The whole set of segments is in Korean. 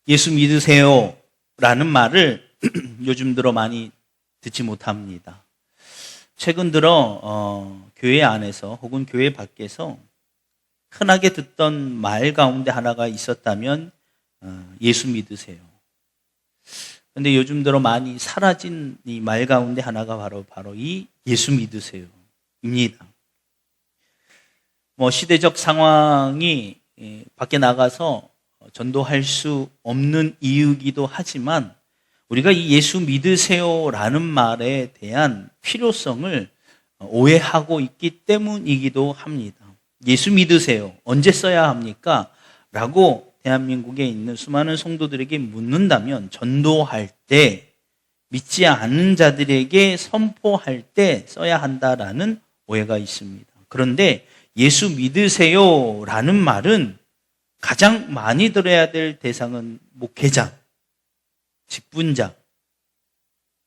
예수 믿으세요 라는 말을 요즘 들어 많이 듣지 못합니다. 최근 들어 교회 안에서 혹은 교회 밖에서 흔하게 듣던 말 가운데 하나가 있었다면 예수 믿으세요. 그런데 요즘 들어 많이 사라진 이 말 가운데 하나가 바로 이 예수 믿으세요입니다. 시대적 상황이 밖에 나가서 전도할 수 없는 이유이기도 하지만 우리가 이 예수 믿으세요라는 말에 대한 필요성을 오해하고 있기 때문이기도 합니다. 예수 믿으세요. 언제 써야 합니까? 라고 대한민국에 있는 수많은 성도들에게 묻는다면 전도할 때, 믿지 않는 자들에게 선포할 때 써야 한다라는 오해가 있습니다. 그런데 예수 믿으세요라는 말은 가장 많이 들어야 될 대상은 목회자, 직분자,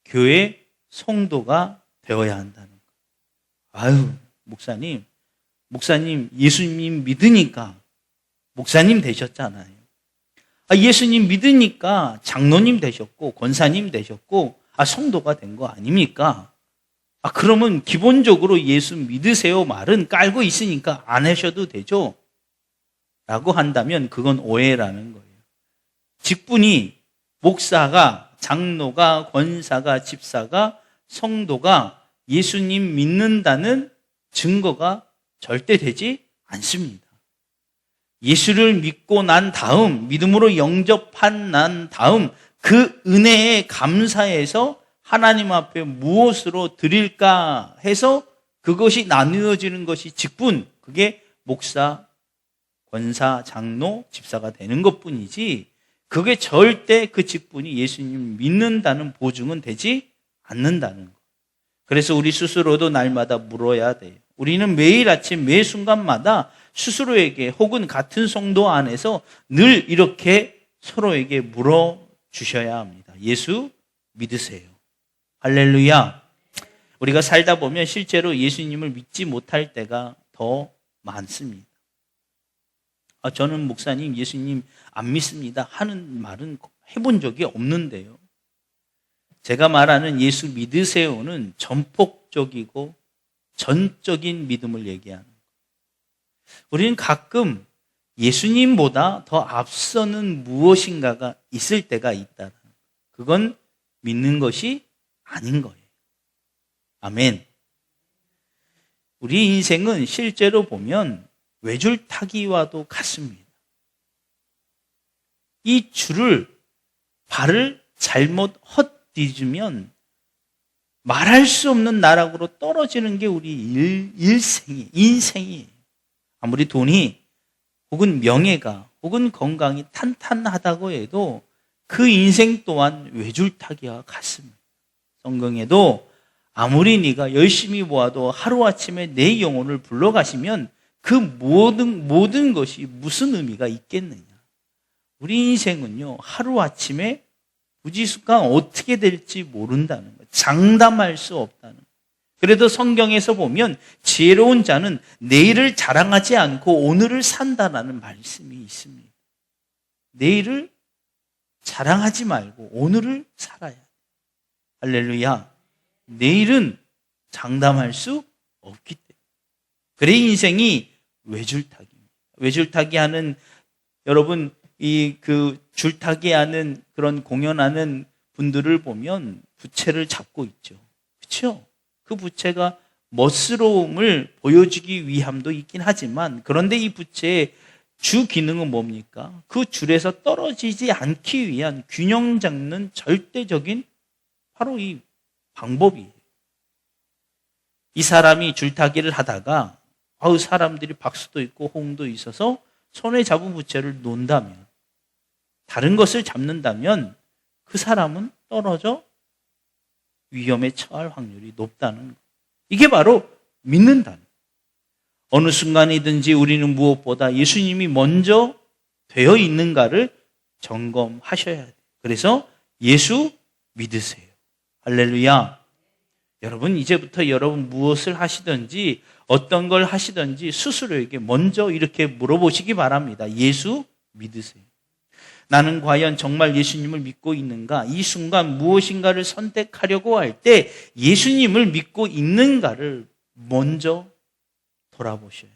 교회 성도가 되어야 한다는 거예요. 목사님 예수님 믿으니까 목사님 되셨잖아요. 예수님 믿으니까 장로님 되셨고 권사님 되셨고 성도가 된 거 아닙니까? 그러면 기본적으로 예수 믿으세요 말은 깔고 있으니까 안 하셔도 되죠? 라고 한다면 그건 오해라는 거예요. 직분이 목사가, 장로가, 권사가, 집사가, 성도가 예수님 믿는다는 증거가 절대 되지 않습니다. 예수를 믿고 난 다음, 믿음으로 영접한 난 다음 그 은혜에 감사해서 하나님 앞에 무엇으로 드릴까 해서 그것이 나누어지는 것이 직분, 그게 목사, 권사, 장로, 집사가 되는 것뿐이지 그게 절대 그 직분이 예수님 믿는다는 보증은 되지 않는다는 것. 그래서 우리 스스로도 날마다 물어야 돼요. 우리는 매일 아침 매 순간마다 스스로에게 혹은 같은 성도 안에서 늘 이렇게 서로에게 물어주셔야 합니다. 예수 믿으세요. 할렐루야. 우리가 살다 보면 실제로 예수님을 믿지 못할 때가 더 많습니다. 저는 목사님 예수님 안 믿습니다 하는 말은 해본 적이 없는데요. 제가 말하는 예수 믿으세요는 전폭적이고 전적인 믿음을 얘기하는 거예요. 우리는 가끔 예수님보다 더 앞서는 무엇인가가 있을 때가 있다. 그건 믿는 것이 아닌 거예요. 아멘. 우리 인생은 실제로 보면 외줄타기와도 같습니다. 이 줄을 발을 잘못 헛디디면 말할 수 없는 나락으로 떨어지는 게 우리 인생이에요. 아무리 돈이 혹은 명예가 혹은 건강이 탄탄하다고 해도 그 인생 또한 외줄타기와 같습니다. 성경에도 아무리 네가 열심히 모아도 하루아침에 내 영혼을 불러가시면 그 모든 것이 무슨 의미가 있겠느냐. 우리 인생은요, 하루아침에 부지수가 어떻게 될지 모른다는 것, 장담할 수 없다는 것. 그래도 성경에서 보면 지혜로운 자는 내일을 자랑하지 않고 오늘을 산다라는 말씀이 있습니다. 내일을 자랑하지 말고 오늘을 살아야 돼. 할렐루야. 내일은 장담할 수 없기 때문에. 그래 인생이 외줄타기입니다. 외줄타기 하는, 여러분, 줄타기 하는 그런 공연하는 분들을 보면 부채를 잡고 있죠. 그렇죠? 그 부채가 멋스러움을 보여주기 위함도 있긴 하지만, 그런데 이 부채의 주 기능은 뭡니까? 그 줄에서 떨어지지 않기 위한 균형 잡는 절대적인 바로 이 방법이에요. 이 사람이 줄타기를 하다가 사람들이 박수도 있고 호응도 있어서 손에 잡은 부채를 놓는다면, 다른 것을 잡는다면 그 사람은 떨어져 위험에 처할 확률이 높다는 것. 이게 바로 믿는다는 것. 어느 순간이든지 우리는 무엇보다 예수님이 먼저 되어 있는가를 점검하셔야 돼요. 그래서 예수 믿으세요. 할렐루야. 여러분, 이제부터 여러분 무엇을 하시든지 어떤 걸 하시든지 스스로에게 먼저 이렇게 물어보시기 바랍니다. 예수 믿으세요. 나는 과연 정말 예수님을 믿고 있는가? 이 순간 무엇인가를 선택하려고 할 때 예수님을 믿고 있는가를 먼저 돌아보셔요.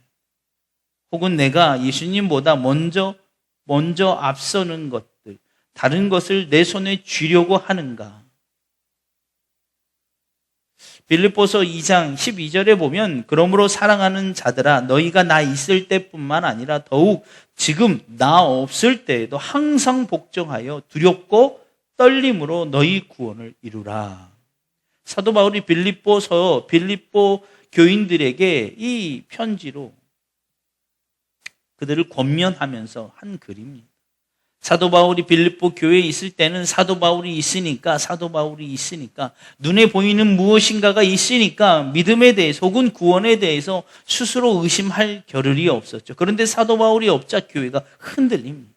혹은 내가 예수님보다 먼저 앞서는 것들, 다른 것을 내 손에 쥐려고 하는가? 빌립보서 2장 12절에 보면 그러므로 사랑하는 자들아 너희가 나 있을 때뿐만 아니라 더욱 지금 나 없을 때에도 항상 복종하여 두렵고 떨림으로 너희 구원을 이루라. 사도 바울이 빌립보 교인들에게 이 편지로 그들을 권면하면서 한 글입니다. 사도 바울이 빌립보 교회에 있을 때는 사도 바울이 있으니까 눈에 보이는 무엇인가가 있으니까 믿음에 대해서 혹은 구원에 대해서 스스로 의심할 겨를이 없었죠. 그런데 사도 바울이 없자 교회가 흔들립니다.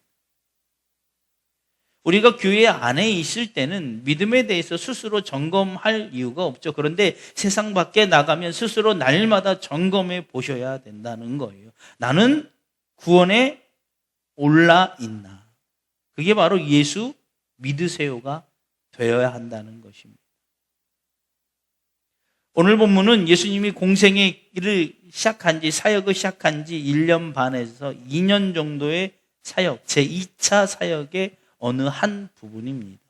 우리가 교회 안에 있을 때는 믿음에 대해서 스스로 점검할 이유가 없죠. 그런데 세상 밖에 나가면 스스로 날마다 점검해 보셔야 된다는 거예요. 나는 구원에 올라 있나? 그게 바로 예수 믿으세요가 되어야 한다는 것입니다. 오늘 본문은 예수님이 공생의 일을 사역을 시작한 지 1년 반에서 2년 정도의 사역, 제2차 사역의 어느 한 부분입니다.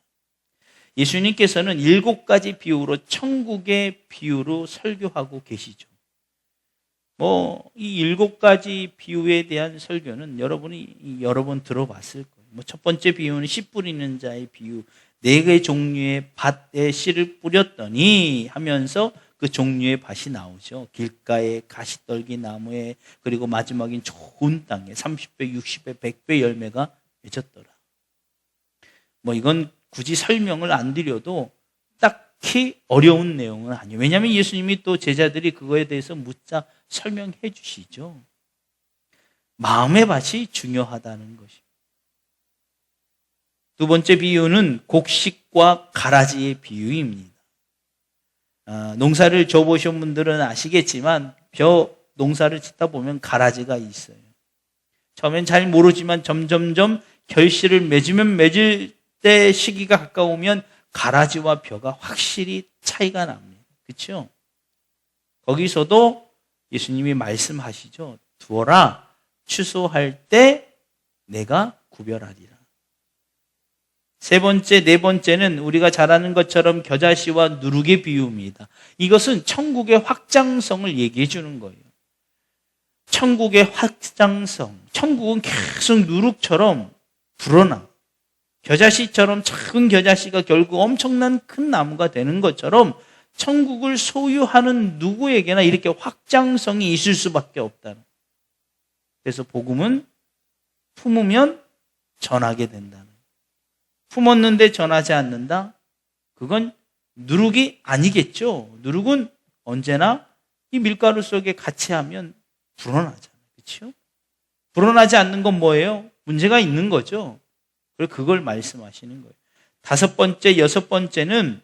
예수님께서는 7가지 비유로 천국의 비유로 설교하고 계시죠. 이 7가지 비유에 대한 설교는 여러분이 여러 번 들어봤을 거예요. 첫 번째 비유는 씨 뿌리는 자의 비유. 4개 종류의 밭에 씨를 뿌렸더니 하면서 그 종류의 밭이 나오죠. 길가에 가시떨기 나무에 그리고 마지막엔 좋은 땅에 30배, 60배, 100배 열매가 맺었더라. 이건 굳이 설명을 안 드려도 딱히 어려운 내용은 아니에요. 왜냐하면 예수님이 또 제자들이 그거에 대해서 묻자 설명해 주시죠. 마음의 밭이 중요하다는 것입니다. 두 번째 비유는 곡식과 가라지의 비유입니다. 농사를 져보신 분들은 아시겠지만 농사를 짓다 보면 가라지가 있어요. 처음엔 잘 모르지만 점점점 결실을 맺을 때 시기가 가까우면 가라지와 벼가 확실히 차이가 납니다. 그렇죠? 거기서도 예수님이 말씀하시죠. 두어라, 추수할 때 내가 구별하리라. 세 번째, 네 번째는 우리가 잘 아는 것처럼 겨자씨와 누룩의 비유입니다. 이것은 천국의 확장성을 얘기해 주는 거예요. 천국의 확장성. 천국은 계속 누룩처럼 불어나. 겨자씨처럼 작은 겨자씨가 결국 엄청난 큰 나무가 되는 것처럼 천국을 소유하는 누구에게나 이렇게 확장성이 있을 수밖에 없다는. 그래서 복음은 품으면 전하게 된다는. 품었는데 전하지 않는다? 그건 누룩이 아니겠죠. 누룩은 언제나 이 밀가루 속에 같이 하면 불어나잖아요. 그렇죠? 불어나지 않는 건 뭐예요? 문제가 있는 거죠. 그래서 그걸 말씀하시는 거예요. 5번째, 6번째는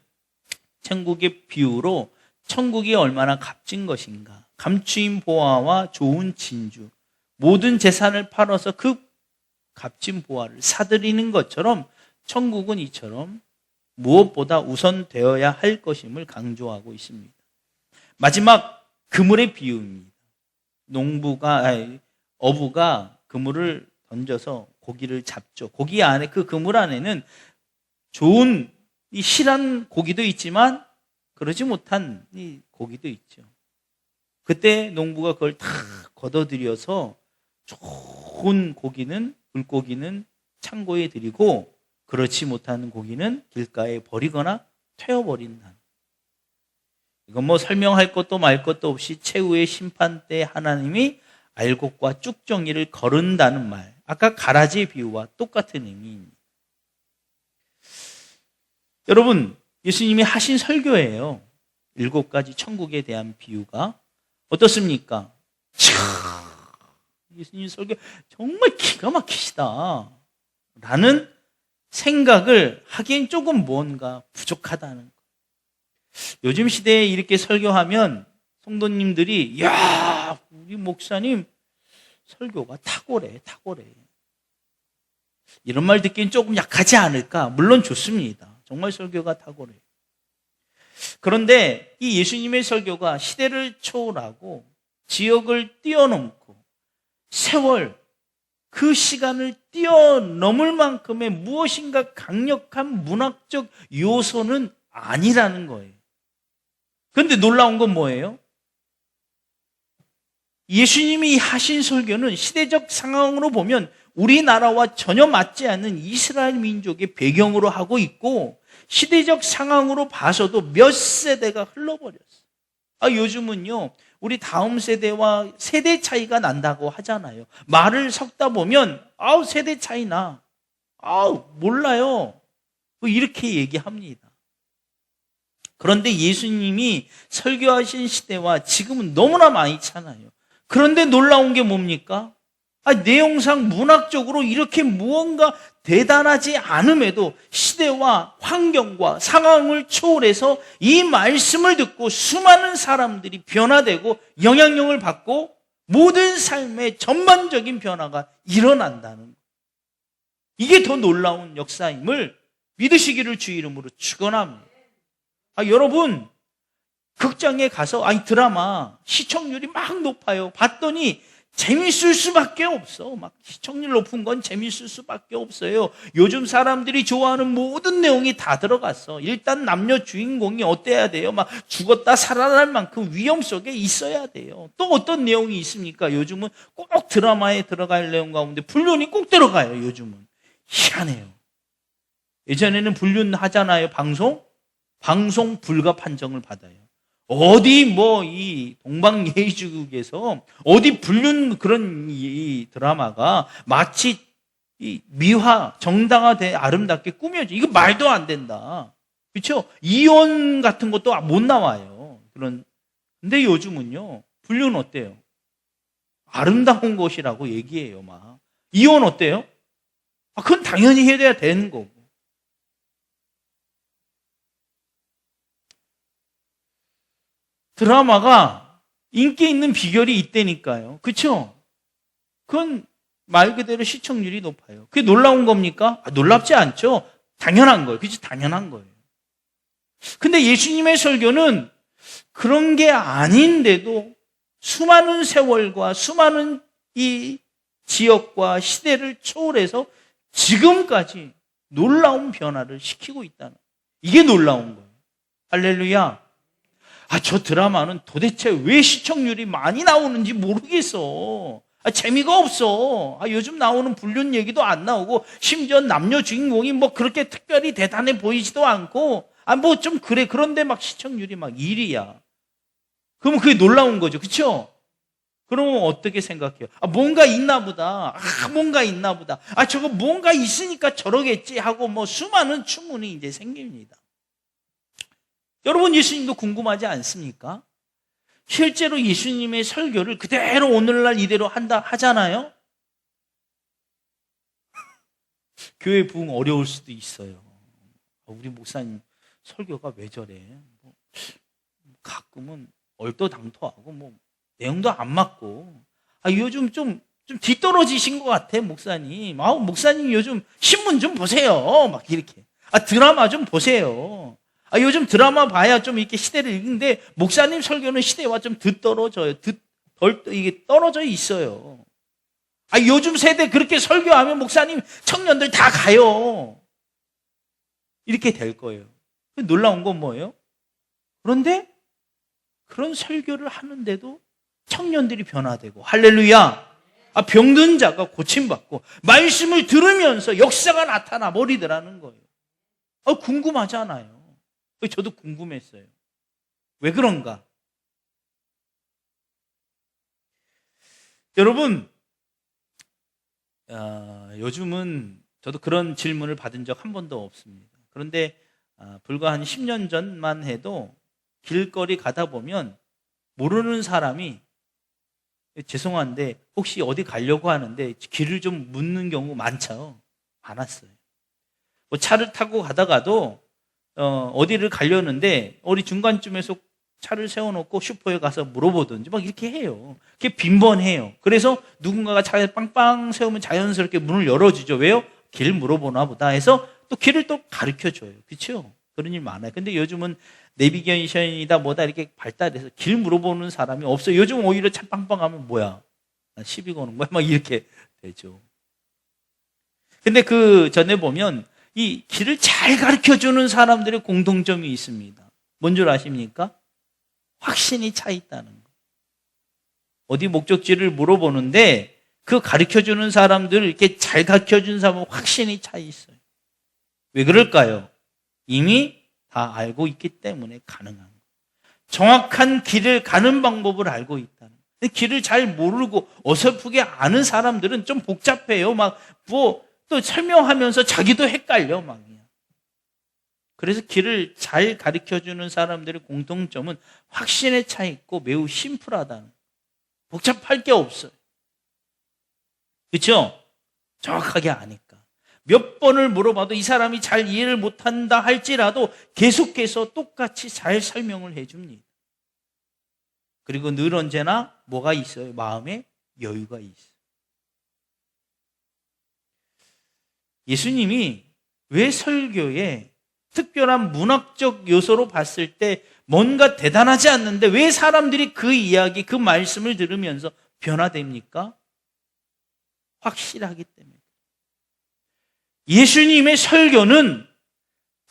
천국의 비유로 천국이 얼마나 값진 것인가. 감추인 보화와 좋은 진주, 모든 재산을 팔아서 그 값진 보화를 사들이는 것처럼 천국은 이처럼 무엇보다 우선되어야 할 것임을 강조하고 있습니다. 마지막 그물의 비유입니다. 어부가 그물을 던져서 고기를 잡죠. 고기 안에, 그 그물 안에는 좋은 이 실한 고기도 있지만 그러지 못한 이 고기도 있죠. 그때 농부가 그걸 다 걷어들여서 좋은 고기는, 물고기는 창고에 들이고 그렇지 못한 고기는 길가에 버리거나 태워버린다. 이건 설명할 것도 말 것도 없이 최후의 심판 때 하나님이 알곡과 쭉정이를 거른다는 말. 아까 가라지의 비유와 똑같은 의미입니다. 여러분, 예수님이 하신 설교예요. 7가지 천국에 대한 비유가. 어떻습니까? 예수님 설교 정말 기가 막히시다 라는 생각을 하기엔 조금 뭔가 부족하다는 거. 요즘 시대에 이렇게 설교하면 성도님들이 야, 우리 목사님 설교가 탁월해. 이런 말 듣기엔 조금 약하지 않을까? 물론 좋습니다. 정말 설교가 탁월해요. 그런데 이 예수님의 설교가 시대를 초월하고 지역을 뛰어넘고 세월, 그 시간을 뛰어넘을 만큼의 무엇인가 강력한 문학적 요소는 아니라는 거예요. 그런데 놀라운 건 뭐예요? 예수님이 하신 설교는 시대적 상황으로 보면 우리나라와 전혀 맞지 않는 이스라엘 민족의 배경으로 하고 있고, 시대적 상황으로 봐서도 몇 세대가 흘러버렸어요. 요즘은요, 우리 다음 세대와 세대 차이가 난다고 하잖아요. 말을 섞다 보면 세대 차이 나. 몰라요. 이렇게 얘기합니다. 그런데 예수님이 설교하신 시대와 지금은 너무나 많이 차나요. 그런데 놀라운 게 뭡니까? 내용상 문학적으로 이렇게 무언가 대단하지 않음에도 시대와 환경과 상황을 초월해서 이 말씀을 듣고 수많은 사람들이 변화되고 영향력을 받고 모든 삶의 전반적인 변화가 일어난다는 거예요. 이게 더 놀라운 역사임을 믿으시기를 주 이름으로 축원합니다. 여러분, 극장에 가서 드라마 시청률이 막 높아요. 봤더니 재밌을 수밖에 없어. 막 시청률 높은 건 재밌을 수밖에 없어요. 요즘 사람들이 좋아하는 모든 내용이 다 들어갔어. 일단 남녀 주인공이 어때야 돼요? 막 죽었다 살아날 만큼 위험 속에 있어야 돼요. 또 어떤 내용이 있습니까? 요즘은 꼭 드라마에 들어갈 내용 가운데 불륜이 꼭 들어가요. 요즘은 희한해요. 예전에는 불륜 하잖아요. 방송 불가 판정을 받아요. 어디 이 동방예의지국에서 어디 불륜 그런 이 드라마가 마치 이 미화 정당화돼 아름답게 꾸며져. 이거 말도 안 된다. 그렇죠? 이혼 같은 것도 못 나와요. 근데 요즘은요, 불륜 어때요? 아름다운 것이라고 얘기해요. 막 이혼 어때요? 그건 당연히 해야 되는 거고. 드라마가 인기 있는 비결이 있다니까요. 그렇죠? 그건 말 그대로 시청률이 높아요. 그게 놀라운 겁니까? 놀랍지 않죠? 당연한 거예요. 그렇죠? 당연한 거예요. 근데 예수님의 설교는 그런 게 아닌데도 수많은 세월과 수많은 이 지역과 시대를 초월해서 지금까지 놀라운 변화를 시키고 있다는, 이게 놀라운 거예요. 할렐루야. 저 드라마는 도대체 왜 시청률이 많이 나오는지 모르겠어. 재미가 없어. 요즘 나오는 불륜 얘기도 안 나오고, 심지어 남녀 주인공이 그렇게 특별히 대단해 보이지도 않고, 좀 그래. 그런데 막 시청률이 막 1위야. 그러면 그게 놀라운 거죠. 그렇죠? 그러면 어떻게 생각해요? 뭔가 있나 보다. 뭔가 있나 보다. 저거 뭔가 있으니까 저러겠지 하고 수많은 추문이 이제 생깁니다. 여러분, 예수님도 궁금하지 않습니까? 실제로 예수님의 설교를 그대로 오늘날 이대로 하잖아요? 교회 부흥 어려울 수도 있어요. 우리 목사님 설교가 왜 저래? 가끔은 얼토당토하고 내용도 안 맞고, 요즘 좀 뒤떨어지신 것 같아, 목사님. 목사님 요즘 신문 좀 보세요. 막 이렇게. 드라마 좀 보세요. 요즘 드라마 봐야 좀 이렇게 시대를 읽는데, 목사님 설교는 시대와 좀 이게 떨어져 있어요. 요즘 세대 그렇게 설교하면 목사님 청년들 다 가요. 이렇게 될 거예요. 놀라운 건 뭐예요? 그런데 그런 설교를 하는데도 청년들이 변화되고, 할렐루야. 병든 자가 고침받고, 말씀을 들으면서 역사가 나타나 버리더라는 거예요. 궁금하잖아요. 저도 궁금했어요. 왜 그런가? 여러분, 요즘은 저도 그런 질문을 받은 적 한 번도 없습니다. 그런데 불과 한 10년 전만 해도 길거리 가다 보면 모르는 사람이, 죄송한데 혹시 어디 가려고 하는데 길을 좀 묻는 경우 많았어요. 차를 타고 가다가도 어디를 가려는데 어디 중간쯤에서 차를 세워놓고 슈퍼에 가서 물어보든지 이렇게 해요. 그게 빈번해요. 그래서 누군가가 차에 빵빵 세우면 자연스럽게 문을 열어주죠. 왜요? 길 물어보나 보다 해서 또 길을 또 가르쳐줘요. 그렇죠? 그런 일 많아요. 근데 요즘은 내비게이션이다 뭐다 이렇게 발달해서 길 물어보는 사람이 없어요. 요즘 오히려 차 빵빵하면 뭐야? 시비 거는 거야? 막 이렇게 되죠. 근데 그 전에 보면 이 길을 잘 가르쳐주는 사람들의 공통점이 있습니다. 뭔 줄 아십니까? 확신이 차 있다는 거. 어디 목적지를 물어보는데 그 가르쳐주는 사람들, 이렇게 잘 가르쳐주는 사람은 확신이 차 있어요. 왜 그럴까요? 이미 다 알고 있기 때문에 가능한 거예요. 정확한 길을 가는 방법을 알고 있다는 거예요. 길을 잘 모르고 어설프게 아는 사람들은 좀 복잡해요. 막 또 설명하면서 자기도 헷갈려 막. 그래서 길을 잘 가르쳐주는 사람들의 공통점은 확신에 차 있고 매우 심플하다는, 복잡할 게 없어요. 그렇죠? 정확하게 아니까. 몇 번을 물어봐도 이 사람이 잘 이해를 못한다 할지라도 계속해서 똑같이 잘 설명을 해줍니다. 그리고 늘 언제나 뭐가 있어요? 마음에 여유가 있어요. 예수님이 왜 설교에 특별한 문학적 요소로 봤을 때 뭔가 대단하지 않는데 왜 사람들이 그 이야기, 그 말씀을 들으면서 변화됩니까? 확실하기 때문에. 예수님의 설교는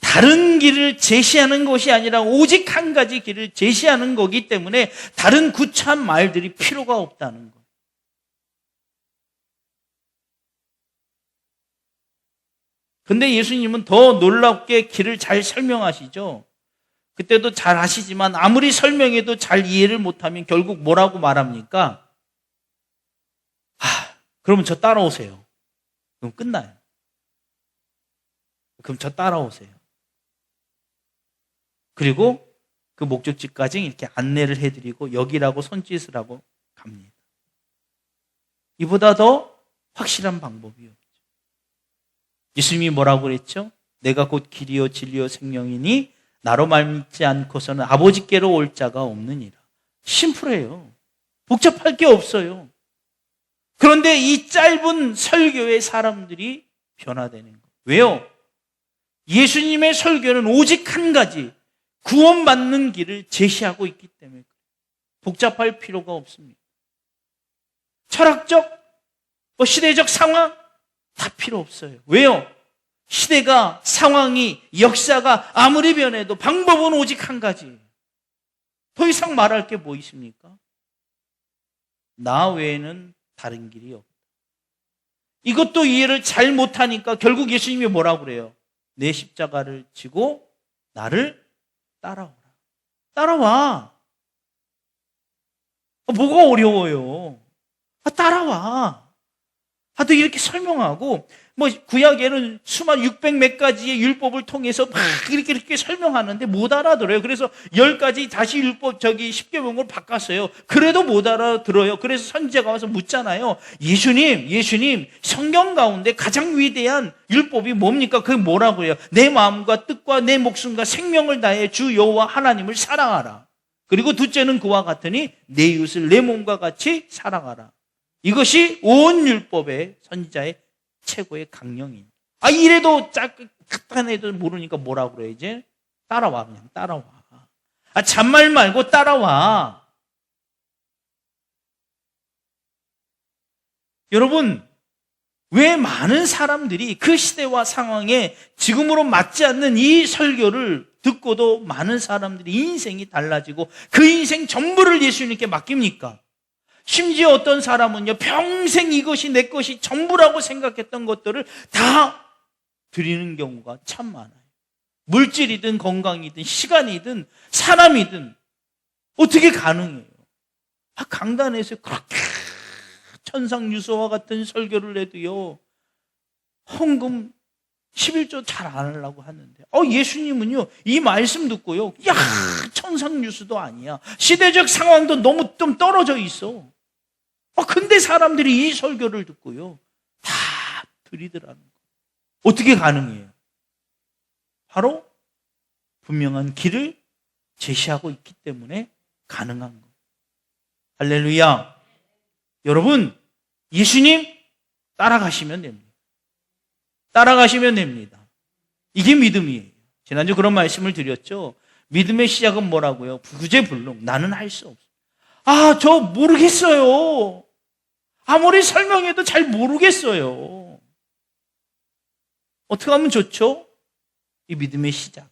다른 길을 제시하는 것이 아니라 오직 한 가지 길을 제시하는 거기 때문에 다른 구차한 말들이 필요가 없다는 거예요. 근데 예수님은 더 놀랍게 길을 잘 설명하시죠. 그때도 잘 하시지만 아무리 설명해도 잘 이해를 못하면 결국 뭐라고 말합니까? 그러면 저 따라오세요. 그럼 끝나요. 그럼 저 따라오세요. 그리고 그 목적지까지 이렇게 안내를 해드리고 여기라고 손짓을 하고 갑니다. 이보다 더 확실한 방법이 없죠. 예수님이 뭐라고 그랬죠? 내가 곧 길이요 진리요 생명이니 나로 말미지 않고서는 아버지께로 올 자가 없느니라. 심플해요. 복잡할 게 없어요. 그런데 이 짧은 설교에 사람들이 변화되는 거예요. 왜요? 예수님의 설교는 오직 한 가지, 구원받는 길을 제시하고 있기 때문에 복잡할 필요가 없습니다. 철학적, 시대적 상황 다 필요 없어요. 왜요? 시대가, 상황이, 역사가 아무리 변해도 방법은 오직 한 가지. 더 이상 말할 게 뭐 있습니까? 나 외에는 다른 길이 없다. 이것도 이해를 잘 못하니까 결국 예수님이 뭐라고 그래요? 내 십자가를 지고 나를 따라오라. 따라와. 뭐가 어려워요? 따라와. 또 이렇게 설명하고, 구약에는 수만 600몇 가지의 율법을 통해서 막 이렇게 설명하는데 못 알아들어요. 그래서 10가지 다시 율법, 10계명을 바꿨어요. 그래도 못 알아들어요. 그래서 선지자가 와서 묻잖아요. 예수님, 성경 가운데 가장 위대한 율법이 뭡니까? 그게 뭐라고 해요? 내 마음과 뜻과 내 목숨과 생명을 다해 주 여호와 하나님을 사랑하라. 그리고 둘째는 그와 같으니 내 이웃을 내 몸과 같이 사랑하라. 이것이 온 율법의 선지자의 최고의 강령입니다. 이래도 작은 애들 모르니까 뭐라고 그래 이제? 따라와, 그냥 따라와. 잔말 말고 따라와. 여러분, 왜 많은 사람들이 그 시대와 상황에 지금으로 맞지 않는 이 설교를 듣고도 많은 사람들이 인생이 달라지고 그 인생 전부를 예수님께 맡깁니까? 심지어 어떤 사람은요, 평생 이것이 내 것이 전부라고 생각했던 것들을 다 드리는 경우가 참 많아요. 물질이든 건강이든 시간이든 사람이든 어떻게 가능해요? 강단에서 그렇게 천상유서와 같은 설교를 해도요, 헌금 11조 잘 안 하려고 하는데, 예수님은요, 이 말씀 듣고요, 천상유서도 아니야. 시대적 상황도 너무 좀 떨어져 있어. 근데 사람들이 이 설교를 듣고요, 다 드리더라는 거예요. 어떻게 가능해요? 바로 분명한 길을 제시하고 있기 때문에 가능한 거예요. 할렐루야. 여러분, 예수님 따라가시면 됩니다. 따라가시면 됩니다. 이게 믿음이에요. 지난주 그런 말씀을 드렸죠. 믿음의 시작은 뭐라고요? 구제불능. 나는 할 수 없어. 저 모르겠어요. 아무리 설명해도 잘 모르겠어요. 어떻게 하면 좋죠? 이 믿음의 시작.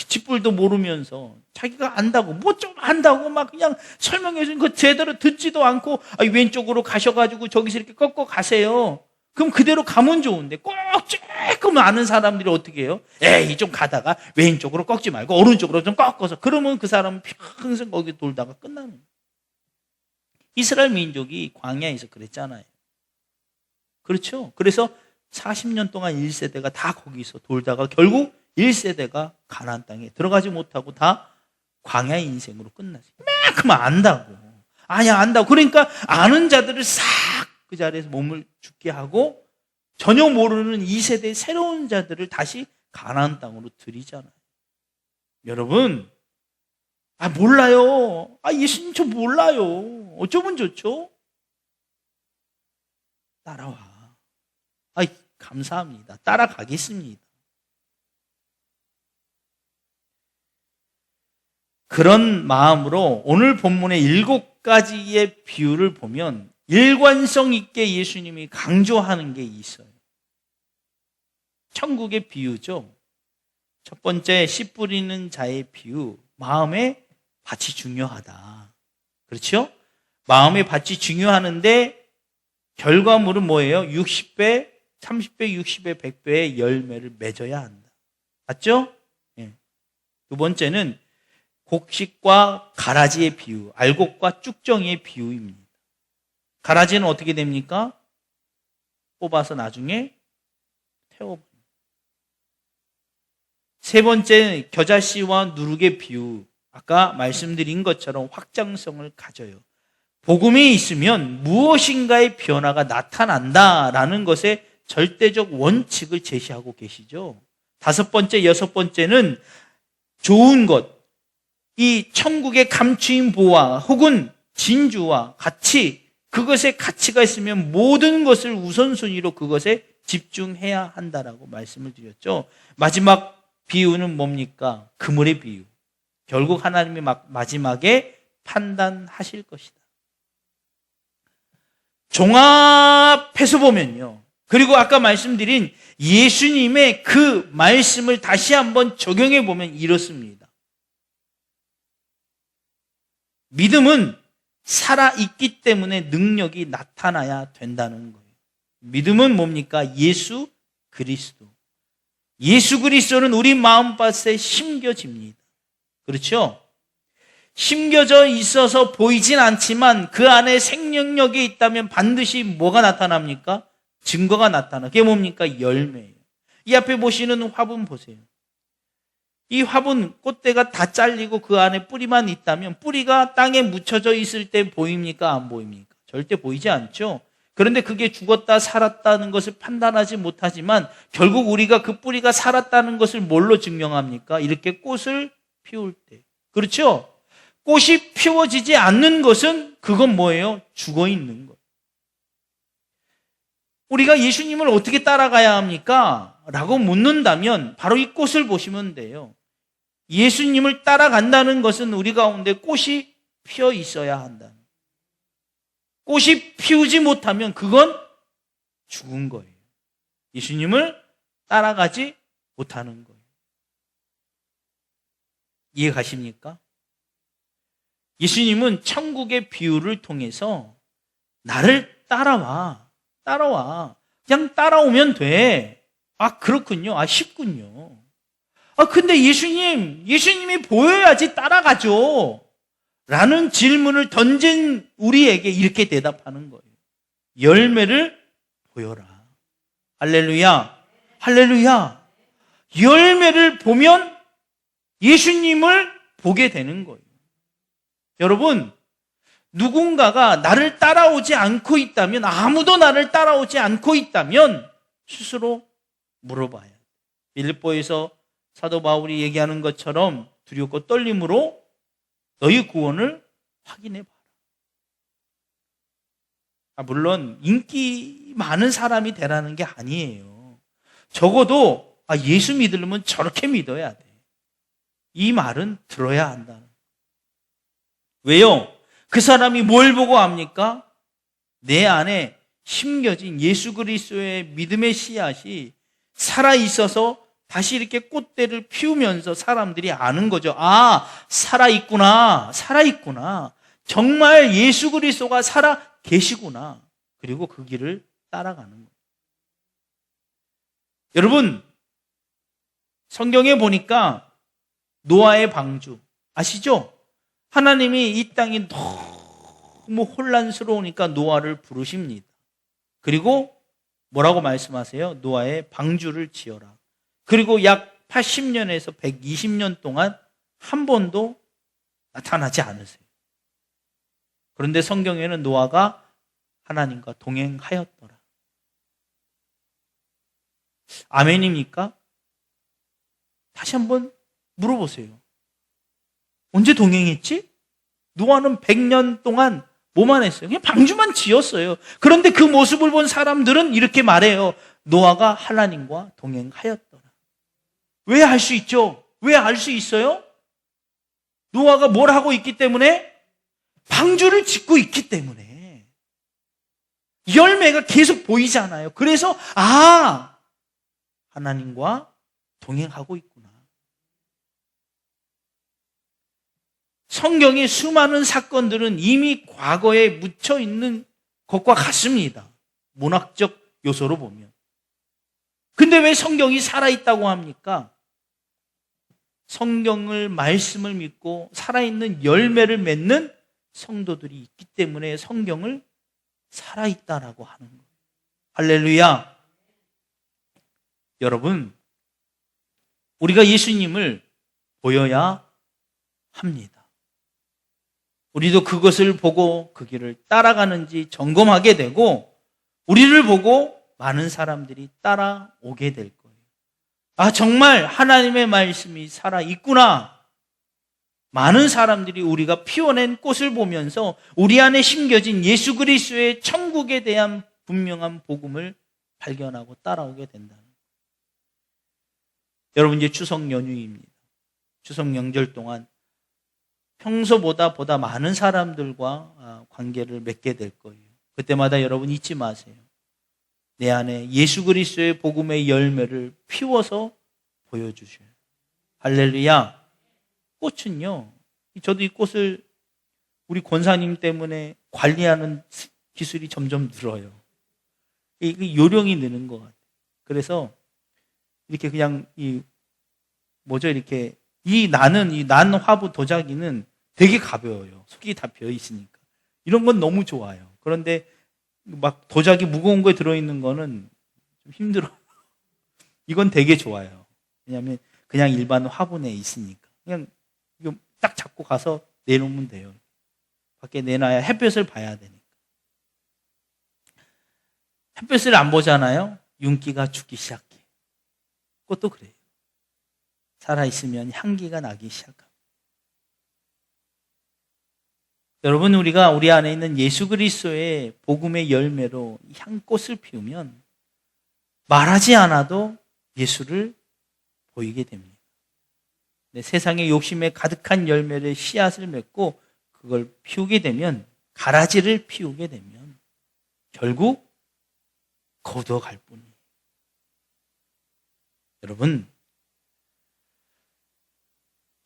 쥐뿔도 모르면서 자기가 안다고 뭐 좀 안다고 막 그냥 설명해 주는 거 제대로 듣지도 않고 왼쪽으로 가셔가지고 저기서 이렇게 꺾어 가세요. 그럼 그대로 가면 좋은데 꼭 조금 아는 사람들이 어떻게 해요? 에이 좀 가다가 왼쪽으로 꺾지 말고 오른쪽으로 좀 꺾어서 그러면 그 사람은 평생 거기 돌다가 끝나는 거예요. 이스라엘 민족이 광야에서 그랬잖아요. 그렇죠? 그래서 40년 동안 1세대가 다 거기서 돌다가 결국 1세대가 가나안 땅에 들어가지 못하고 다 광야 인생으로 끝났어요. 그만큼 안다고. 안다고. 그러니까 아는 자들을 싹 그 자리에서 몸을 죽게 하고 전혀 모르는 2세대 새로운 자들을 다시 가나안 땅으로 들이잖아요. 여러분, 몰라요. 예수님 저 몰라요. 어쩌면 좋죠? 따라와. 감사합니다. 따라가겠습니다. 그런 마음으로 오늘 본문의 7가지의 비유를 보면 일관성 있게 예수님이 강조하는 게 있어요. 천국의 비유죠. 첫 번째, 씨 뿌리는 자의 비유. 마음의 밭이 중요하다. 그렇죠? 마음의 밭이 중요하는데 결과물은 뭐예요? 60배, 30배, 60배, 100배의 열매를 맺어야 한다. 맞죠? 예. 두 번째는 곡식과 가라지의 비유, 알곡과 쭉정이의 비유입니다. 가라지는 어떻게 됩니까? 뽑아서 나중에 태워버립니다. 세 번째, 겨자씨와 누룩의 비유. 아까 말씀드린 것처럼 확장성을 가져요. 복음이 있으면 무엇인가의 변화가 나타난다라는 것에 절대적 원칙을 제시하고 계시죠. 다섯 번째, 여섯 번째는 좋은 것, 이 천국의 감추인 보화 혹은 진주와 같이 그것에 가치가 있으면 모든 것을 우선순위로 그것에 집중해야 한다라고 말씀을 드렸죠. 마지막 비유는 뭡니까? 그물의 비유. 결국 하나님이 마지막에 판단하실 것이다. 종합해서 보면요. 그리고 아까 말씀드린 예수님의 그 말씀을 다시 한번 적용해 보면 이렇습니다. 믿음은 살아있기 때문에 능력이 나타나야 된다는 거예요. 믿음은 뭡니까? 예수 그리스도. 예수 그리스도는 우리 마음밭에 심겨집니다. 그렇죠? 심겨져 있어서 보이진 않지만 그 안에 생명력이 있다면 반드시 뭐가 나타납니까? 증거가 나타나. 그게 뭡니까? 열매예요. 이 앞에 보시는 화분 보세요. 이 화분 꽃대가 다 잘리고 그 안에 뿌리만 있다면 뿌리가 땅에 묻혀져 있을 때 보입니까? 안 보입니까? 절대 보이지 않죠. 그런데 그게 죽었다 살았다는 것을 판단하지 못하지만 결국 우리가 그 뿌리가 살았다는 것을 뭘로 증명합니까? 이렇게 꽃을 피울 때. 그렇죠? 꽃이 피워지지 않는 것은 그건 뭐예요? 죽어 있는 거예요. 우리가 예수님을 어떻게 따라가야 합니까? 라고 묻는다면 바로 이 꽃을 보시면 돼요. 예수님을 따라간다는 것은 우리 가운데 꽃이 피어 있어야 한다. 꽃이 피우지 못하면 그건 죽은 거예요. 예수님을 따라가지 못하는 거예요. 이해 가십니까? 예수님은 천국의 비유를 통해서 나를 따라와. 그냥 따라오면 돼. 그렇군요. 쉽군요. 근데 예수님이 보여야지 따라가죠. 라는 질문을 던진 우리에게 이렇게 대답하는 거예요. 열매를 보여라. 할렐루야. 할렐루야. 열매를 보면 예수님을 보게 되는 거예요. 여러분, 누군가가 나를 따라오지 않고 있다면, 아무도 나를 따라오지 않고 있다면 스스로 물어봐야 돼요. 빌립보에서 사도 바울이 얘기하는 것처럼 두렵고 떨림으로 너희 구원을 확인해 봐라. 물론 인기 많은 사람이 되라는 게 아니에요. 적어도 예수 믿으려면 저렇게 믿어야 돼. 이 말은 들어야 한다. 왜요? 그 사람이 뭘 보고 압니까? 내 안에 심겨진 예수 그리스도의 믿음의 씨앗이 살아있어서 다시 이렇게 꽃대를 피우면서 사람들이 아는 거죠. 살아있구나. 살아있구나. 정말 예수 그리스도가 살아 계시구나. 그리고 그 길을 따라가는 거예요. 여러분, 성경에 보니까 노아의 방주 아시죠? 하나님이 이 땅이 너무 혼란스러우니까 노아를 부르십니다. 그리고 뭐라고 말씀하세요? 노아의 방주를 지어라. 그리고 약 80년에서 120년 동안 한 번도 나타나지 않으세요. 그런데 성경에는 노아가 하나님과 동행하였더라. 아멘입니까? 다시 한번 물어보세요. 언제 동행했지? 노아는 100년 동안 뭐만 했어요? 그냥 방주만 지었어요. 그런데 그 모습을 본 사람들은 이렇게 말해요. 노아가 하나님과 동행하였더라. 왜 할 수 있죠? 왜 알 수 있어요? 노아가 뭘 하고 있기 때문에? 방주를 짓고 있기 때문에. 열매가 계속 보이잖아요. 그래서 하나님과 동행하고 있구나. 성경의 수많은 사건들은 이미 과거에 묻혀 있는 것과 같습니다. 문학적 요소로 보면. 근데 왜 성경이 살아있다고 합니까? 성경을, 말씀을 믿고 살아있는 열매를 맺는 성도들이 있기 때문에 성경을 살아있다라고 하는 거예요. 할렐루야. 여러분, 우리가 예수님을 보여야 합니다. 우리도 그것을 보고 그 길을 따라가는지 점검하게 되고 우리를 보고 많은 사람들이 따라오게 될 거예요. 정말 하나님의 말씀이 살아있구나. 많은 사람들이 우리가 피워낸 꽃을 보면서 우리 안에 심겨진 예수 그리스도의 천국에 대한 분명한 복음을 발견하고 따라오게 된다는 거예요. 여러분, 이제 추석 연휴입니다. 추석 명절 동안 평소보다 많은 사람들과 관계를 맺게 될 거예요. 그때마다 여러분 잊지 마세요. 내 안에 예수 그리스도의 복음의 열매를 피워서 보여주셔요. 할렐루야. 꽃은요, 저도 이 꽃을 우리 권사님 때문에 관리하는 기술이 점점 늘어요. 이 요령이 느는 것 같아요. 그래서 이렇게 그냥 이렇게 난 화부 도자기는 되게 가벼워요. 속이 다 비어 있으니까. 이런 건 너무 좋아요. 그런데 막 도자기 무거운 거에 들어있는 거는 좀 힘들어요. 이건 되게 좋아요. 왜냐하면 그냥 일반 화분에 있으니까. 그냥 이거 딱 잡고 가서 내놓으면 돼요. 밖에 내놔야 햇볕을 봐야 되니까. 햇볕을 안 보잖아요. 윤기가 죽기 시작해. 꽃도 그래요. 살아있으면 향기가 나기 시작합니다. 여러분, 우리가 우리 안에 있는 예수 그리스도의 복음의 열매로 향꽃을 피우면 말하지 않아도 예수를 보이게 됩니다. 세상의 욕심에 가득한 열매를 씨앗을 맺고 그걸 피우게 되면, 가라지를 피우게 되면 결국 거두어갈 뿐이에요. 여러분,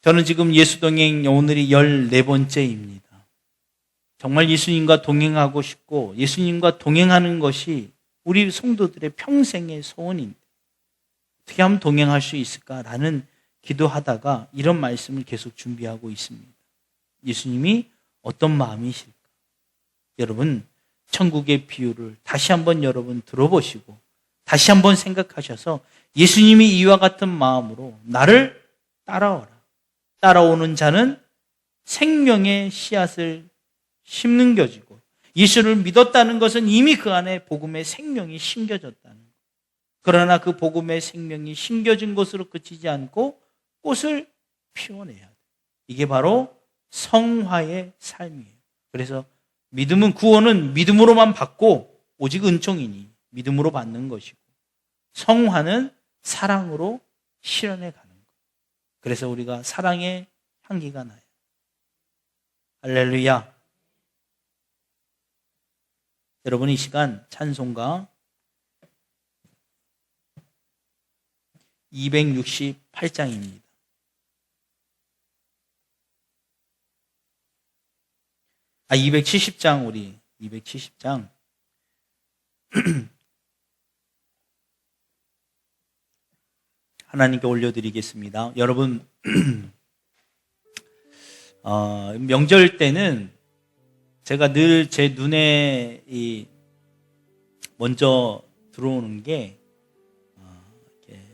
저는 지금 예수 동행 오늘이 14번째입니다. 정말 예수님과 동행하고 싶고 예수님과 동행하는 것이 우리 성도들의 평생의 소원인데 어떻게 하면 동행할 수 있을까라는 기도하다가 이런 말씀을 계속 준비하고 있습니다. 예수님이 어떤 마음이실까? 여러분, 천국의 비유를 다시 한번 여러분 들어보시고 다시 한번 생각하셔서 예수님이 이와 같은 마음으로 나를 따라오라. 따라오는 자는 생명의 씨앗을 심는 것이고, 예수를 믿었다는 것은 이미 그 안에 복음의 생명이 심겨졌다는 것. 그러나 그 복음의 생명이 심겨진 것으로 그치지 않고 꽃을 피워내야 돼. 이게 바로 성화의 삶이에요. 그래서 구원은 믿음으로만 받고 오직 은총이니 믿음으로 받는 것이고, 성화는 사랑으로 실현해 가는 것. 그래서 우리가 사랑의 향기가 나요. 할렐루야. 여러분, 이 시간 찬송가 268장입니다. 아, 270장, 우리 270장. 하나님께 올려드리겠습니다. 여러분, 명절 때는 제가 늘 제 눈에 먼저 들어오는 게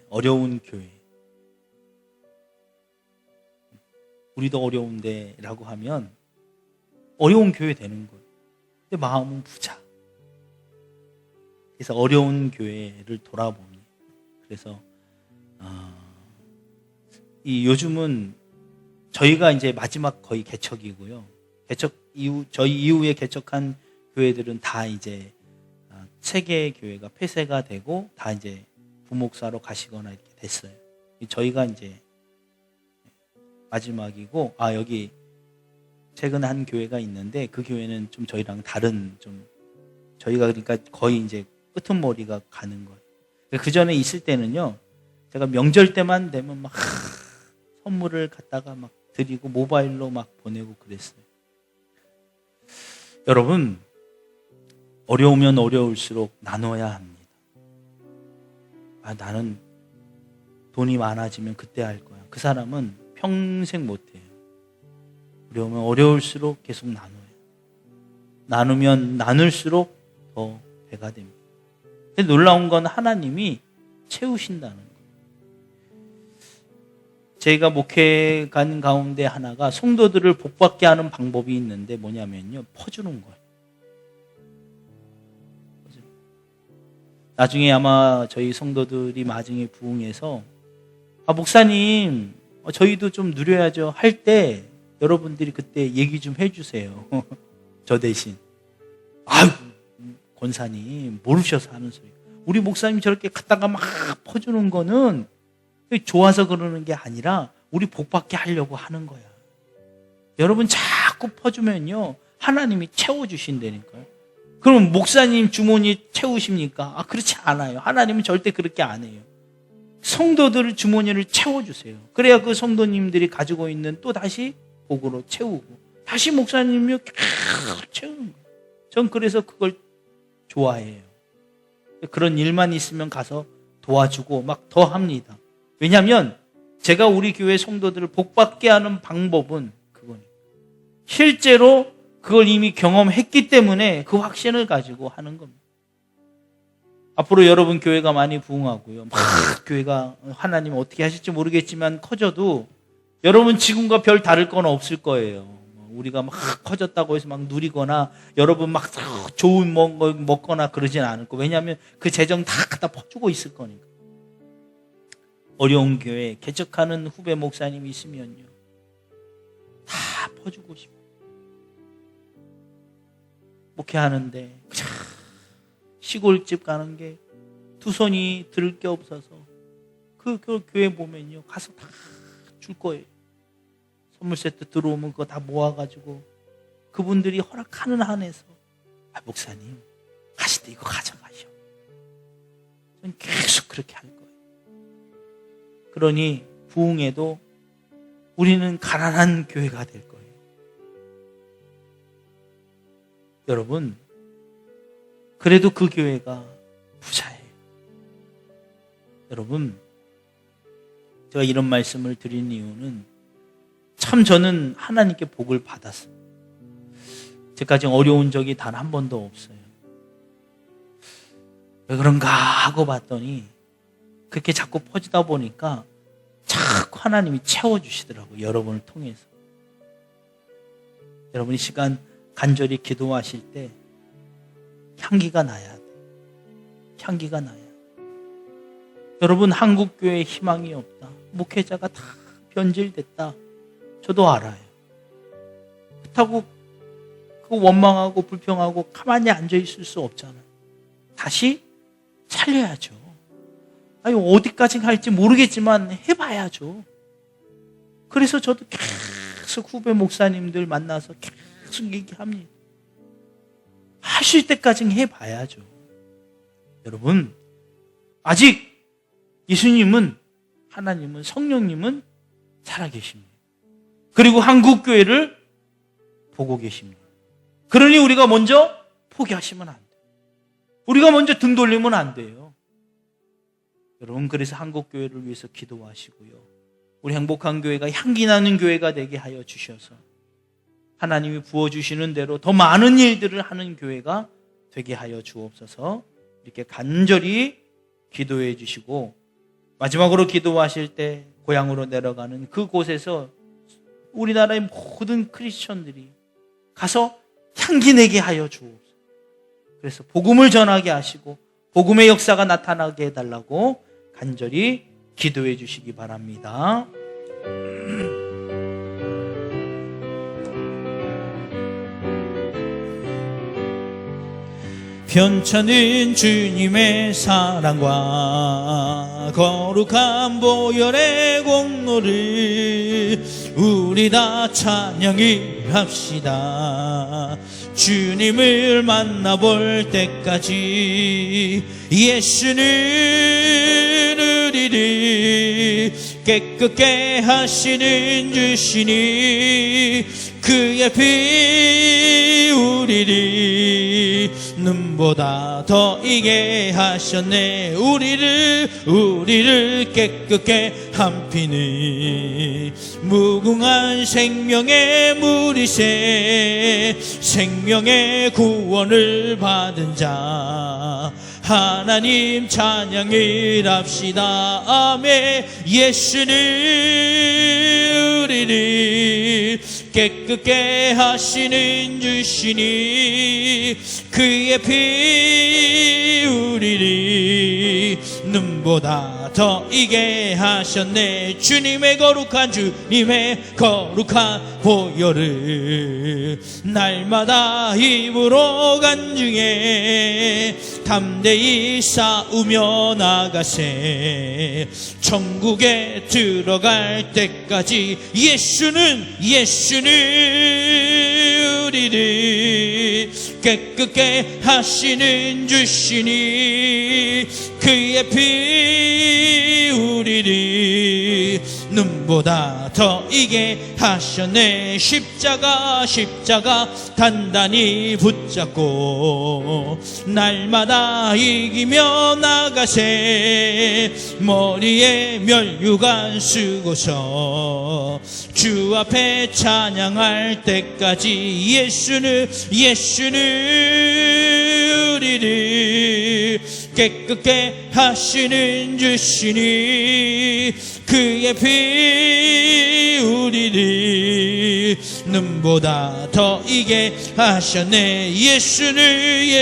어려운 교회. 우리도 어려운데 라고 하면 어려운 교회 되는 거예요. 근데 마음은 부자. 그래서 어려운 교회를 돌아봅니다. 그래서 요즘은 저희가 이제 마지막 거의 개척이고요. 개척 이후, 저희 이후에 개척한 교회들은 다 이제 세계 교회가 폐쇄가 되고 다 이제 부목사로 가시거나 이렇게 됐어요. 저희가 이제 마지막이고, 여기 최근 한 교회가 있는데 그 교회는 좀 저희랑 다른, 좀 저희가 그러니까 거의 이제 끄트머리가 가는 거예요. 그 전에 있을 때는요, 제가 명절 때만 되면 막 선물을 갖다가 막 드리고 모바일로 막 보내고 그랬어요. 여러분, 어려우면 어려울수록 나눠야 합니다. 나는 돈이 많아지면 그때 할 거야. 그 사람은 평생 못해요. 어려우면 어려울수록 계속 나눠요. 나누면 나눌수록 더 배가 됩니다. 근데 놀라운 건 하나님이 채우신다는 거예요. 제가 목회 간 가운데 하나가 성도들을 복받게 하는 방법이 있는데 뭐냐면요, 퍼주는 거예요. 나중에 아마 저희 성도들이 나중에 부흥해서 목사님 저희도 좀 누려야죠 할 때 여러분들이 그때 얘기 좀 해주세요. 저 대신. 권사님 모르셔서 하는 소리. 우리 목사님 저렇게 갖다가 막 퍼주는 거는 좋아서 그러는 게 아니라 우리 복받게 하려고 하는 거야. 여러분 자꾸 퍼주면요 하나님이 채워주신다니까요. 그럼 목사님 주머니 채우십니까? 그렇지 않아요. 하나님은 절대 그렇게 안 해요. 성도들 주머니를 채워주세요. 그래야 그 성도님들이 가지고 있는 또 다시 복으로 채우고 다시 목사님이 계속 채우는 거예요. 전 그래서 그걸 좋아해요. 그런 일만 있으면 가서 도와주고 막 더 합니다. 왜냐하면 제가 우리 교회 성도들을 복받게 하는 방법은 그거니까. 실제로 그걸 이미 경험했기 때문에 그 확신을 가지고 하는 겁니다. 앞으로 여러분 교회가 많이 부흥하고요. 막 교회가 하나님 어떻게 하실지 모르겠지만 커져도 여러분 지금과 별 다를 건 없을 거예요. 우리가 막 커졌다고 해서 막 누리거나 여러분 막 좋은 거 먹거나 그러진 않을 거예요. 왜냐하면 그 재정 다 갖다 퍼주고 있을 거니까. 어려운 교회 개척하는 후배 목사님이 있으면요 다 퍼주고 싶어요. 목회하는데 시골집 가는 게 두 손이 들을 게 없어서 그 교회 보면요 가서 다 줄 거예요. 선물 세트 들어오면 그거 다 모아가지고 그분들이 허락하는 한에서 목사님 가실 때 이거 가져가시오. 저는 계속 그렇게 할 거예요. 그러니 부흥에도 우리는 가난한 교회가 될 거예요. 여러분, 그래도 그 교회가 부자예요. 여러분, 제가 이런 말씀을 드린 이유는 참 저는 하나님께 복을 받았어요. 제까지 어려운 적이 단 한 번도 없어요. 왜 그런가 하고 봤더니 그렇게 자꾸 퍼지다 보니까 자꾸 하나님이 채워주시더라고요. 여러분을 통해서. 여러분 이 시간 간절히 기도하실 때 향기가 나야 돼. 향기가 나야 돼. 여러분 한국교회에 희망이 없다. 목회자가 다 변질됐다. 저도 알아요. 그렇다고 그 원망하고 불평하고 가만히 앉아 있을 수 없잖아요. 다시 살려야죠. 아니, 어디까지 갈지 모르겠지만 해봐야죠. 그래서 저도 계속 후배 목사님들 만나서 계속 얘기합니다. 하실 때까지는 해봐야죠. 여러분, 아직 예수님은, 하나님은, 성령님은 살아계십니다. 그리고 한국교회를 보고 계십니다. 그러니 우리가 먼저 포기하시면 안 돼요. 우리가 먼저 등 돌리면 안 돼요. 여러분, 그래서 한국교회를 위해서 기도하시고요. 우리 행복한 교회가 향기 나는 교회가 되게 하여 주셔서 하나님이 부어주시는 대로 더 많은 일들을 하는 교회가 되게 하여 주옵소서. 이렇게 간절히 기도해 주시고, 마지막으로 기도하실 때 고향으로 내려가는 그곳에서 우리나라의 모든 크리스천들이 가서 향기 내게 하여 주옵소서. 그래서 복음을 전하게 하시고 복음의 역사가 나타나게 해달라고 간절히 기도해 주시기 바랍니다. 편찮은 주님의 사랑과 거룩한 보혈의 공로를 우리 다 찬양을 합시다. 주님을 만나볼 때까지 예수는 우리를 깨끗게 하시는 주시니 그의 피 우리를 눈보다 더 이게 하셨네. 우리를 깨끗게 한 피는 무궁한 생명의 물이세. 생명의 구원을 받은 자 하나님 찬양을 합시다. 아멘. 예수는 우리를 깨끗게 하시는 주시니 그의 피 우리를 눈보다 더 이게 하셨네. 주님의 거룩한 보혈을 날마다 입으로 간증해 담대히 싸우며 나가세. 천국에 들어갈 때까지 예수는 우리를 깨끗게 하시는 주시니 그의 피 우리를 눈보다 더 이게 하셨네. 십자가 단단히 붙잡고 날마다 이기며 나가세. 머리에 면류관 쓰고서 주 앞에 찬양할 때까지 예수는 우리를 깨끗게 하시는 주시니 그의 피 우리를 눈보다 더 이게 하셨네. 예수는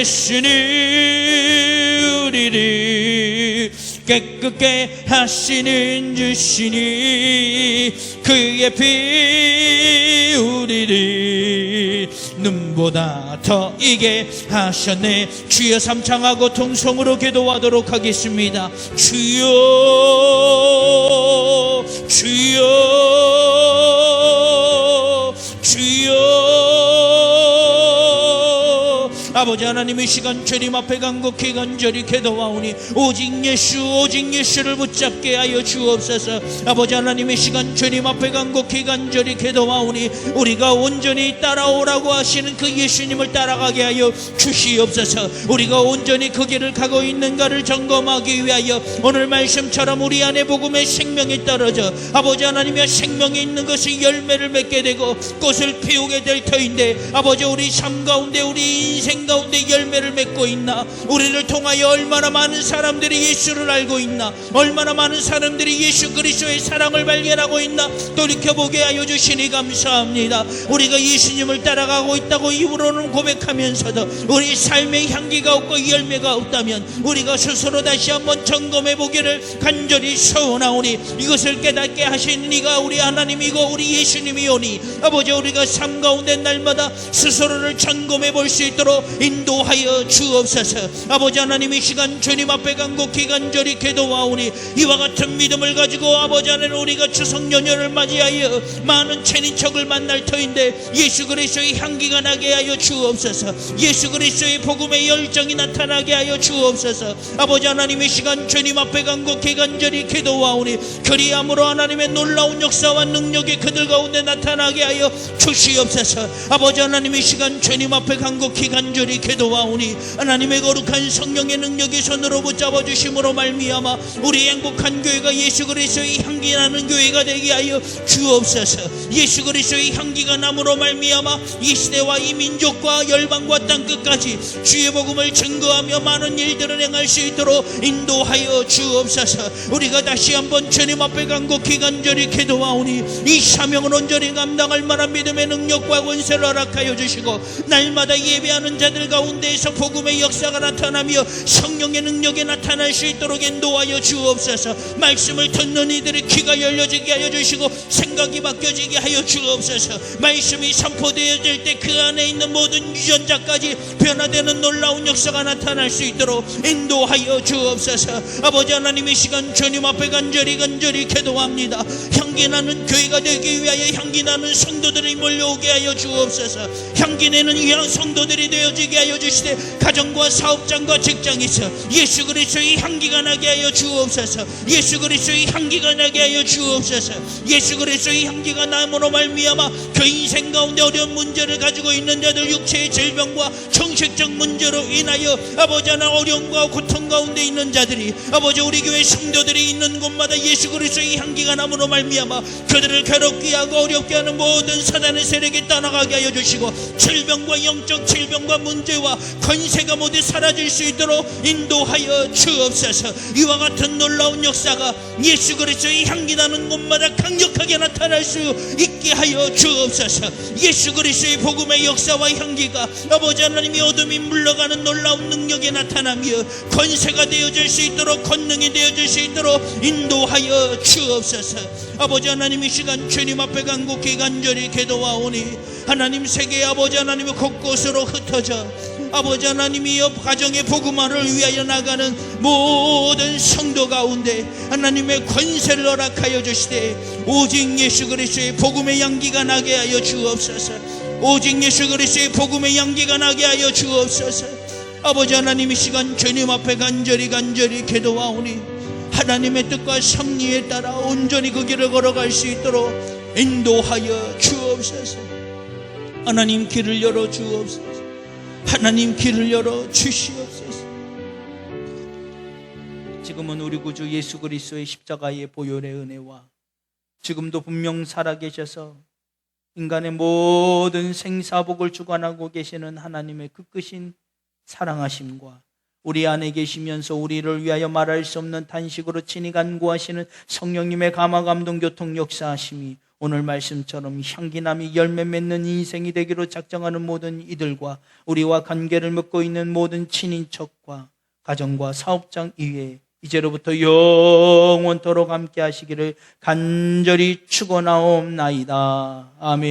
우리를 깨끗게 하시는 주시니 그의 피 우리를 눈보다 더 이게 하셨네. 주여 삼창하고 통성으로 기도하도록 하겠습니다. 주여 아버지 하나님, 이 시간 주님 앞에 간곡히 간절히 기도하오니 오직 예수를 붙잡게 하여 주옵소서. 아버지 하나님, 이 시간 주님 앞에 간곡히 간절히 기도하오니 우리가 온전히 따라오라고 하시는 그 예수님을 따라가게 하여 주시옵소서. 우리가 온전히 그 길을 가고 있는가를 점검하기 위하여 오늘 말씀처럼 우리 안에 복음의 생명이 떨어져 아버지 하나님의 생명이 있는 것이 열매를 맺게 되고 꽃을 피우게 될 터인데, 아버지 우리 삶 가운데 우리 인생 가운데 열매를 맺고 있나? 우리를 통하여 얼마나 많은 사람들이 예수를 알고 있나? 얼마나 많은 사람들이 예수 그리스도의 사랑을 발견하고 있나? 돌이켜보게 하여 주시니 감사합니다. 우리가 예수님을 따라가고 있다고 입으로는 고백하면서도 우리 삶의 향기가 없고 열매가 없다면 우리가 스스로 다시 한번 점검해 보기를 간절히 소원하오니, 이것을 깨닫게 하신 이가 우리 하나님이고 우리 예수님이오니 아버지, 우리가 삶 가운데 날마다 스스로를 점검해 볼 수 있도록 인도하여 주옵소서. 아버지 하나님, 이 시간 주님 앞에 간곡히 간절히 기도하오니 이와 같은 믿음을 가지고 아버지 하나님, 우리가 추석 연휴를 맞이하여 많은 친인척을 만날 터인데 예수 그리스도의 향기가 나게 하여 주옵소서. 예수 그리스도의 복음의 열정이 나타나게 하여 주옵소서. 아버지 하나님, 이 시간 주님 앞에 간곡히 간절히 기도하오니 그리함으로 하나님의 놀라운 역사와 능력이 그들 가운데 나타나게 하여 주시옵소서. 아버지 하나님, 이 시간 주님 앞에 간곡히 간절히 기도하오니 하나님의 거룩한 성령의 능력이 손으로 붙잡아 주심으로 말미암아 우리 행복한 교회가 예수 그리스도의 향기 나는 교회가 되게 하여 주옵소서. 예수 그리스도의 향기가 남으로 말미암아 이 시대와 이 민족과 열방과 땅 끝까지 주의 복음을 증거하며 많은 일들을 행할 수 있도록 인도하여 주옵소서. 우리가 다시 한번 주님 앞에 간곡히 간절히 기도하오니 이 사명을 온전히 감당할 만한 믿음의 능력과 권세를 허락하여 주시고 날마다 예배하는 자들 가운데에서 복음의 역사가 나타나며 성령의 능력이 나타날 수 있도록 인도하여 주옵소서. 말씀을 듣는 이들의 귀가 열려지게 하여 주시고 생각이 바뀌어지게 하여 주옵소서. 말씀이 선포되어질 때 그 안에 있는 모든 유전자까지 변화되는 놀라운 역사가 나타날 수 있도록 인도하여 주옵소서. 아버지 하나님, 이 시간 주님 앞에 간절히 기도합니다. 향기 나는 교회가 되기 위하여 향기 나는 성도들이 몰려오게 하여 주옵소서. 향기 내는 위한 성도들이 되어지게 하여 주시되 가정과 사업장과 직장에서 예수 그리스도의 향기가 나게 하여 주옵소서. 예수 그리스도의 향기가 나게 하여 주옵소서. 예수 그리스도의 향기가 남으로 말미암아 그 인생 가운데 어려운 문제를 가지고 있는 자들, 육체의 질병과 정식적 문제로 인하여 아버지 하나 어려움과 고통 가운데 있는 자들이 아버지 우리 교회 성도들이 있는 곳마다 예수 그리스도의 향기가 남으로 말미암아 그들을 괴롭게 하고 어렵게 하는 모든 사단의 세력이 떠나가게 하여 주시고 질병과 영적 질병과 문제와 권세가 모두 사라질 수 있도록 인도하여 주옵소서. 이와 같은 놀라운 역사가 예수 그리스도의 향기 나는 곳마다 강력하게 나타날 수 있게 하여 주옵소서. 예수 그리스도의 복음의 역사와 향기가 아버지 하나님이 어둠이 물러가는 놀라운 능력이 나타나며 권세가 되어질 수 있도록, 권능이 되어질 수 있도록 인도하여 주옵소서. 아버지 하나님, 이 시간 주님 앞에 간곡히 간절히 기도하오니 하나님, 세계 아버지 하나님의 곳곳으로 흩어져 아버지 하나님이 가정의 복음화를 위하여 나가는 모든 성도 가운데 하나님의 권세를 허락하여 주시되 오직 예수 그리스도의 복음의 향기가 나게 하여 주옵소서. 오직 예수 그리스도의 복음의 향기가 나게 하여 주옵소서. 아버지 하나님, 이 시간 주님 앞에 간절히 기도하오니 하나님의 뜻과 섭리에 따라 온전히 그 길을 걸어갈 수 있도록 인도하여 주옵소서. 하나님, 길을 열어 주옵소서. 하나님, 길을 열어 주시옵소서. 지금은 우리 구주 예수 그리스도의 십자가의 보혈의 은혜와 지금도 분명 살아계셔서 인간의 모든 생사복을 주관하고 계시는 하나님의 그 크신 사랑하심과 우리 안에 계시면서 우리를 위하여 말할 수 없는 탄식으로 친히 간구하시는 성령님의 감화 감동 교통 역사하심이 오늘 말씀처럼 향기남이 열매 맺는 인생이 되기로 작정하는 모든 이들과 우리와 관계를 맺고 있는 모든 친인척과 가정과 사업장 이외에 이제로부터 영원토록 함께 하시기를 간절히 축원하옵나이다. 아멘.